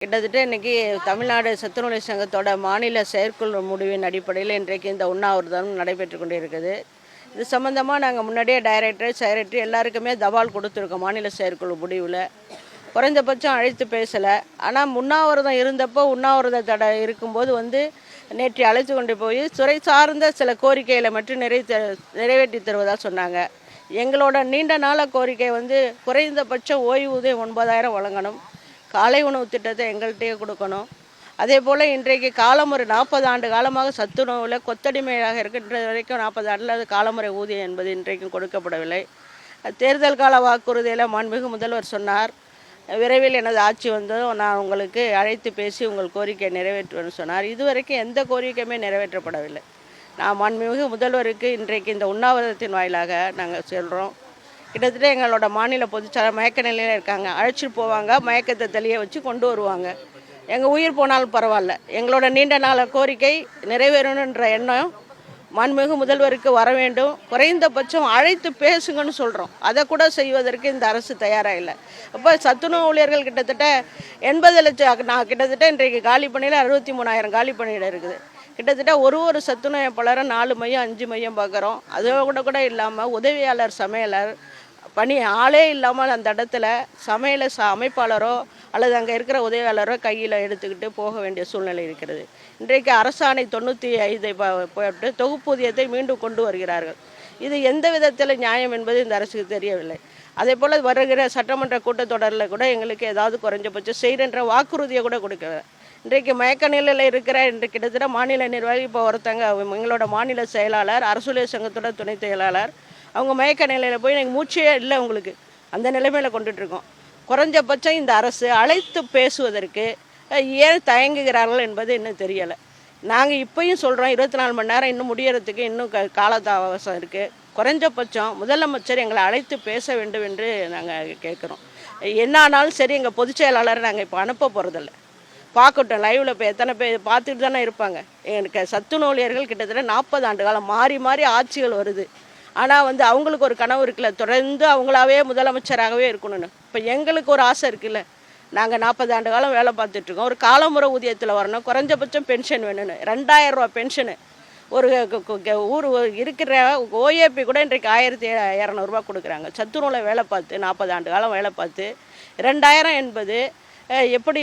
கிட்டத்தட்ட இன்றைக்கி தமிழ்நாடு சத்துணவு சங்கத்தோட மாநில செயற்குழு முடிவின் அடிப்படையில் இன்றைக்கு இந்த உண்ணாவிரதம் நடைபெற்று கொண்டு இருக்குது. இது சம்மந்தமாக நாங்கள் முன்னாடியே டைரக்டர் செக்ரட்டரி எல்லாருக்குமே தபால் கொடுத்துருக்கோம். மாநில செயற்குழு முடிவில் குறைந்தபட்சம் அழைத்து பேசலை. ஆனால் உண்ணாவிரதம் இருந்தப்போ உண்ணாவிரத தடை இருக்கும்போது நேற்று அழைத்து கொண்டு போய் துறை சார்ந்த சில கோரிக்கைகளை மட்டும் நிறைவேற்றி தருவதாக சொன்னாங்க. எங்களோட நீண்ட நாள கோரிக்கை குறைந்தபட்சம் ஓய்வூதியம் 9,000 வழங்கணும், காலை உணவு திட்டத்தை எங்கள்கிட்டயே கொடுக்கணும். அதே போல் இன்றைக்கு காலமுறை 40 ஆண்டு காலமாக சத்துணவில் கொத்தடிமையாக இருக்கின்ற வரைக்கும் 40 ஆண்டில் அது காலமுறை ஊதியம் என்பது இன்றைக்கும் கொடுக்கப்படவில்லை. தேர்தல் கால வாக்குறுதியில் மாண்புமிகு முதல்வர் சொன்னார், விரைவில் எனது ஆட்சி நான் உங்களுக்கு அழைத்து பேசி உங்கள் கோரிக்கையை நிறைவேற்றுவேன்னு சொன்னார். இதுவரைக்கும் எந்த கோரிக்கையுமே நிறைவேற்றப்படவில்லை. நான் மாண்புமிகு முதல்வருக்கு இன்றைக்கு இந்த உண்ணாவிரதத்தின் வாயிலாக நாங்கள் சொல்கிறோம். கிட்டத்தட்ட எங்களோட மாநில பொதுச்செயலாளர் மயக்க நிலையில் இருக்காங்க. அழைச்சிட்டு போவாங்க, மயக்கத்தை தெளிய வச்சு கொண்டு வருவாங்க. எங்கள் உயிர் போனாலும் பரவாயில்ல, எங்களோட நீண்ட நாள கோரிக்கை நிறைவேறணுன்ற எண்ணம் மாண்புமிகு முதல்வருக்கு வர வேண்டும். குறைந்தபட்சம் அழைத்து பேசுங்கன்னு சொல்கிறோம். அதை கூட செய்வதற்கு இந்த அரசு தயாராக இல்லை. அப்போ சத்துணவு ஊழியர்கள் கிட்டத்தட்ட 80 லட்சம், நான் கிட்டத்தட்ட இன்றைக்கு காலி பணியில் 63,000 காலி பணியிடம் இருக்குது. கிட்டத்தட்ட ஒரு சத்துணவப்பாளரும் 4 மையம் 5 மையம் பார்க்குறோம். அதோட கூட இல்லாமல் உதவியாளர் சமையலர் பணி ஆளே இல்லாமல் அந்த இடத்துல அமைப்பாளரோ அல்லது அங்கே இருக்கிற உதவியாளரோ கையில் எடுத்துக்கிட்டு போக வேண்டிய சூழ்நிலை இருக்கிறது. இன்றைக்கு அரசாணை 95 போட்டு தொகுப்பூதியத்தை மீண்டும் கொண்டு வருகிறார்கள். இது எந்த விதத்தில் நியாயம் என்பது இந்த அரசுக்கு தெரியவில்லை. அதே போல் வருகிற சட்டமன்ற கூட்டத்தொடரில் கூட எங்களுக்கு ஏதாவது குறைஞ்சபட்சம் செய்கின்ற வாக்குறுதியை கூட கொடுக்கல. இன்றைக்கு மயக்க நிலையில் இருக்கிற இன்றைக்கு கிட்டத்தட்ட மாநில நிர்வாகி இப்போ ஒருத்தங்க எங்களோட மாநில செயலாளர், அரசூழியர் சங்கத்தோட துணை செயலாளர், அவங்க மயக்க நிலையில் போய் எனக்கு மூச்சே இல்லை உங்களுக்கு அந்த நிலைமையில் கொண்டுட்ருக்கோம். குறைஞ்சபட்சம் இந்த அரசு அழைத்து பேசுவதற்கு ஏன் தயங்குகிறார்கள் என்பது இன்னும் தெரியலை. நாங்கள் இப்போயும் சொல்கிறோம், 24 மணி நேரம் இன்னும் முடியறதுக்கு இன்னும் காலதாமசம் இருக்குது. குறைஞ்சபட்சம் முதலமைச்சர் எங்களை அழைத்து பேச வேண்டும் என்று நாங்கள் கேட்குறோம். என்ன ஆனாலும் சரி, எங்கள் பொதுச் செயலாளரை நாங்கள் இப்போ அனுப்ப போகிறதில்ல. பார்க்கட்டும், லைவில் இப்போ எத்தனை பேர் பார்த்துட்டு தானே இருப்பாங்க. எனக்கு சத்துணவு ஊழியர்கள் கிட்டத்தட்ட 40 ஆண்டு காலம் மாறி மாறி ஆட்சிகள் வருது. ஆனால் அவங்களுக்கு ஒரு கனவு இருக்குல்ல, தொடர்ந்து அவங்களாவே முதலமைச்சராகவே இருக்கணும்னு. இப்போ எங்களுக்கு ஒரு ஆசை இருக்குல்ல, நாங்கள் 40 ஆண்டு காலம் வேலை பார்த்துட்ருக்கோம். ஒரு காலமுறை ஊதியத்தில் வரணும், குறைஞ்சபட்சம் பென்ஷன் வேணும்னு. 2,000 ரூபா பென்ஷனு. ஒரு ஊர் இருக்கிற ஓஏபி கூட இன்றைக்கு 1,200 ரூபா கொடுக்குறாங்க. சத்துணவில் வேலை பார்த்து 40 ஆண்டு காலம் வேலை பார்த்து 2,000 என்பது எப்படி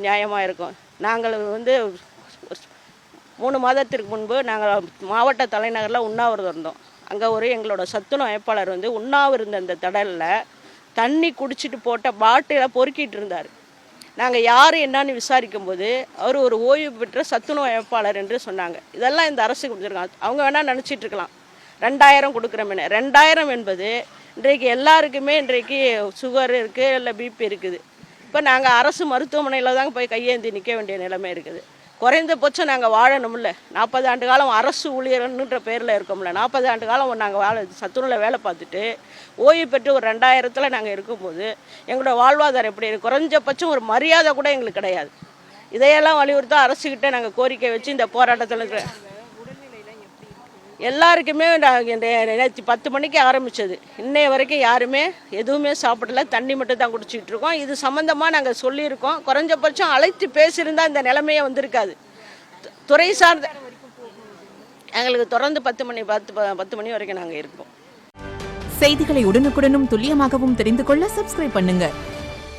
நியாயமாக இருக்கும்? நாங்கள் 3 மாதத்திற்கு முன்பு நாங்கள் மாவட்ட தலைநகரில் உண்ணாவிரதம் இருந்தோம். அங்கே எங்களோட சத்துணவு அமைப்பாளர் உண்ணாவிருந்த அந்த தடலில் தண்ணி குடிச்சிட்டு போட்ட பாட்டிலை பொறுக்கிட்டு இருந்தார். நாங்கள் யார் என்னன்னு விசாரிக்கும்போது அவர் ஒரு ஓய்வு பெற்ற சத்துணவு அமைப்பாளர் என்று சொன்னாங்க. இதெல்லாம் இந்த அரசு கொடுத்துருக்காங்க. அவங்க வேணால் நினச்சிட்டு இருக்கலாம் 2,000 கொடுக்குறோம்னு. 2,000 என்பது இன்றைக்கு எல்லாருக்குமே இன்றைக்கு சுகர் இருக்குது, இல்லை பிபி இருக்குது. இப்போ நாங்கள் அரசு மருத்துவமனையில் தாங்க போய் கையேந்தி நிற்க வேண்டிய நிலைமை இருக்குது. குறைந்தபட்சம் நாங்கள் வாழணும்ல. 40 ஆண்டு காலம் அரசு ஊழியர்ன்ற பேரில் இருக்கோம்ல. 40 ஆண்டு காலம் நாங்கள் சத்துணவில் வேலை பார்த்துட்டு ஓய்வு பெற்று ஒரு 2,000த்தில் நாங்கள் இருக்கும்போது எங்களோட வாழ்வாதாரம் எப்படி இருக்குது? குறைஞ்சபட்சம் ஒரு மரியாதை கூட எங்களுக்கு கிடையாது. இதையெல்லாம் வலியுறுத்த அரசுக்கிட்ட நாங்கள் கோரிக்கை வச்சு இந்த போராட்டத்தில் இருக்கிற எல்லாருக்குமே நேற்று 10 மணிக்கு ஆரம்பித்தது, இன்னைய வரைக்கும் யாருமே எதுவுமே சாப்பிடல, தண்ணி மட்டும் தான் குடிச்சிக்கிட்டு இருக்கோம். இது சம்மந்தமாக நாங்கள் சொல்லியிருக்கோம். குறைஞ்சபட்சம் அழைத்து பேசியிருந்தால் இந்த நிலைமையே வந்திருக்காது. துறை சார்ந்த எங்களுக்கு தொடர்ந்து 10 மணி வரைக்கும் நாங்கள் இருப்போம். செய்திகளை உடனுக்குடனும் துல்லியமாகவும் தெரிந்து கொள்ள சப்ஸ்கிரைப் பண்ணுங்க.